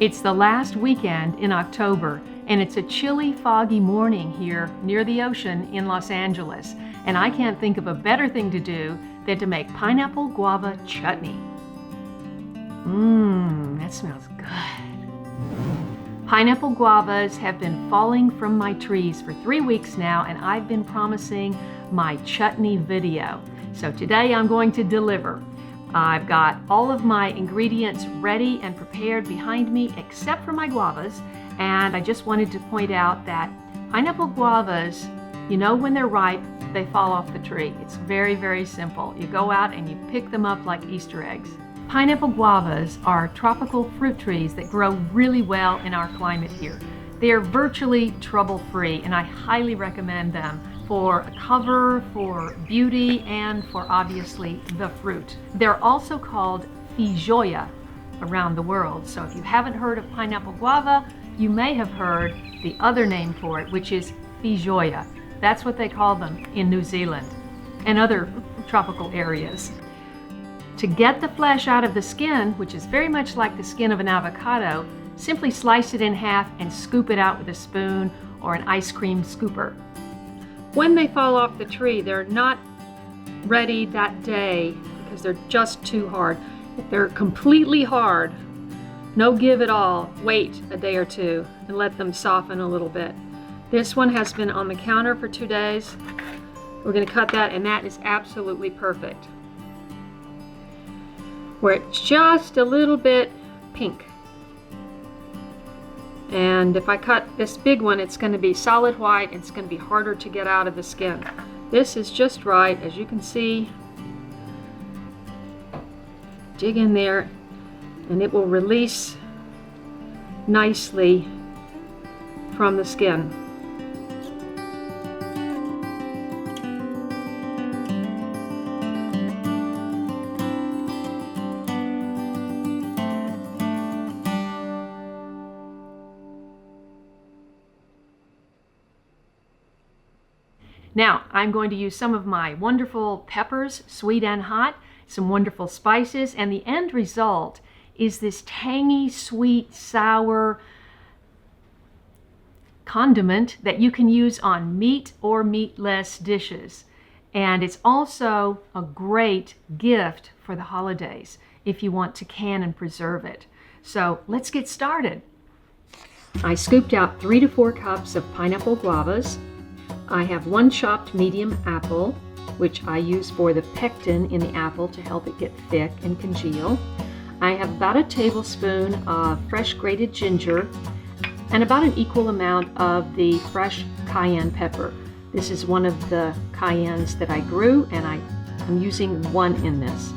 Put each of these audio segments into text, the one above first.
It's the last weekend in October, and it's a chilly, foggy morning here near the ocean in Los Angeles, and I can't think of a better thing to do than to make pineapple guava chutney. That smells good. Pineapple guavas have been falling from my trees for 3 weeks now, and I've been promising my chutney video. So today I'm going to deliver. I've got all of my ingredients ready and prepared behind me except for my guavas, and I just wanted to point out that pineapple guavas, you know, when they're ripe, they fall off the tree. It's very, very simple. You go out and you pick them up like Easter eggs. Pineapple guavas are tropical fruit trees that grow really well in our climate here. They are virtually trouble-free, and I highly recommend them for a cover, for beauty, and for obviously the fruit. They're also called feijoa around the world. So if you haven't heard of pineapple guava, you may have heard the other name for it, which is feijoa. That's what they call them in New Zealand and other tropical areas. To get the flesh out of the skin, which is very much like the skin of an avocado, simply slice it in half and scoop it out with a spoon or an ice cream scooper. When they fall off the tree, they're not ready that day because they're just too hard. If they're completely hard, no give at all, wait a day or two and let them soften a little bit. This one has been on the counter for 2 days. We're going to cut that, and that is absolutely perfect. Where it's just a little bit pink. And if I cut this big one, it's going to be solid white, and it's going to be harder to get out of the skin. This is just right, as you can see. Dig in there, and it will release nicely from the skin. Now, I'm going to use some of my wonderful peppers, sweet and hot, some wonderful spices, and the end result is this tangy, sweet, sour condiment that you can use on meat or meatless dishes. And it's also a great gift for the holidays if you want to can and preserve it. So let's get started. I scooped out 3 to 4 cups of pineapple guavas. I have 1 chopped medium apple, which I use for the pectin in the apple to help it get thick and congeal. I have about a tablespoon of fresh grated ginger and about an equal amount of the fresh cayenne pepper. This is one of the cayennes that I grew, and I'm using 1 in this.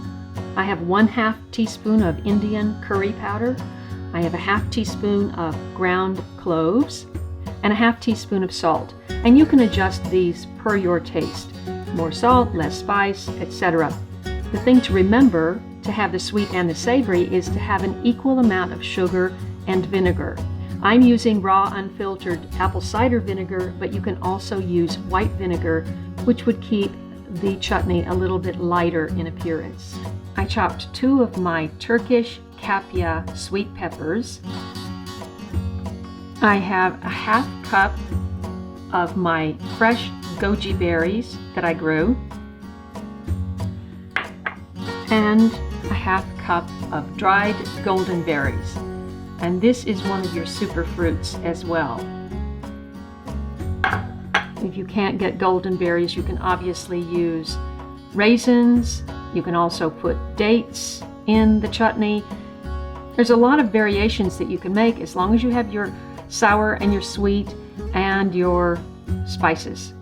I have 1/2 teaspoon of Indian curry powder. I have a 1/2 teaspoon of ground cloves and a 1/2 teaspoon of salt. And you can adjust these per your taste. More salt, less spice, etc. The thing to remember to have the sweet and the savory is to have an equal amount of sugar and vinegar. I'm using raw unfiltered apple cider vinegar, but you can also use white vinegar, which would keep the chutney a little bit lighter in appearance. I chopped 2 of my Turkish kapya sweet peppers. I have a 1/2 cup of my fresh goji berries that I grew, and a 1/2 cup of dried golden berries. And this is one of your super fruits as well. If you can't get golden berries, you can obviously use raisins. You can also put dates in the chutney. There's a lot of variations that you can make as long as you have your sour and your sweet and your spices.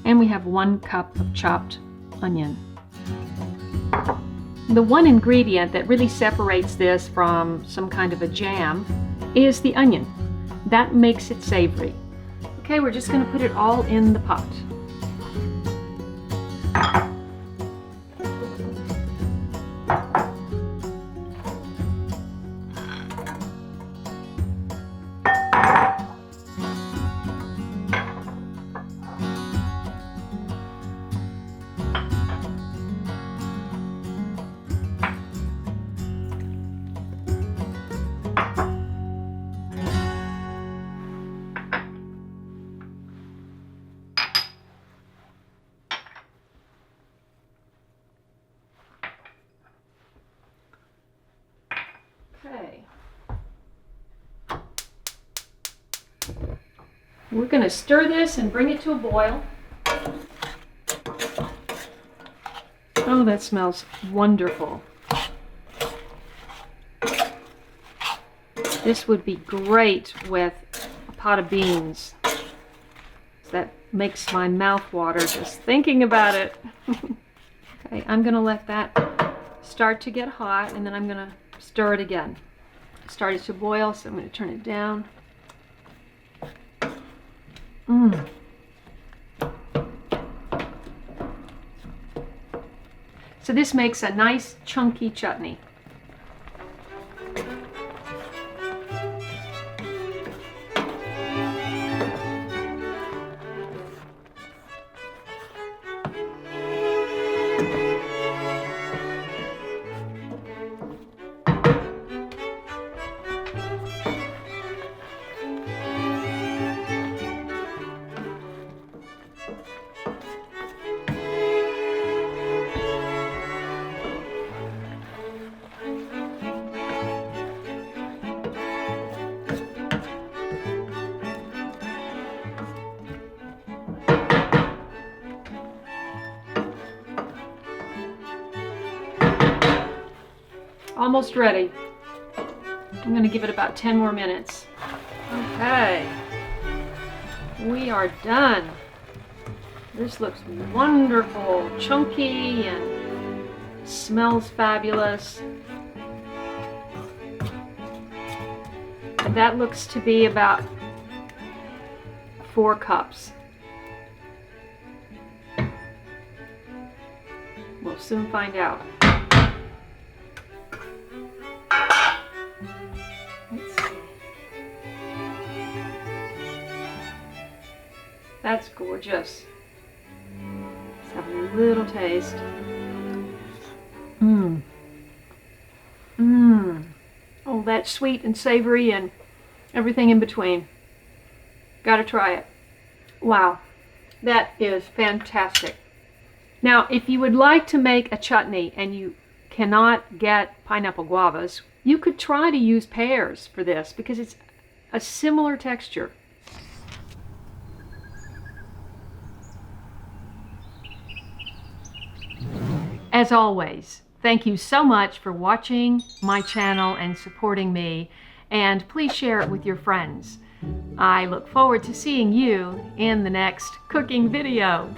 And we have 1 cup of chopped onion. The one ingredient that really separates this from some kind of a jam is the onion. That makes it savory. Okay, we're just going to put it all in the pot. We're going to stir this and bring it to a boil. Oh, that smells wonderful. This would be great with a pot of beans. That makes my mouth water just thinking about it. Okay, I'm going to let that start to get hot, and then I'm going to stir it again. It started to boil, so I'm going to turn it down. So this makes a nice chunky chutney. Almost ready. I'm going to give it about 10 more minutes. Okay, we are done. This looks wonderful, chunky, and smells fabulous. And that looks to be about 4 cups. We'll soon find out. That's gorgeous. Let's have a little taste. Oh, that's sweet and savory and everything in between. Gotta try it. Wow, that is fantastic. Now, if you would like to make a chutney and you cannot get pineapple guavas, you could try to use pears for this because it's a similar texture. As always, thank you so much for watching my channel and supporting me, and please share it with your friends. I look forward to seeing you in the next cooking video.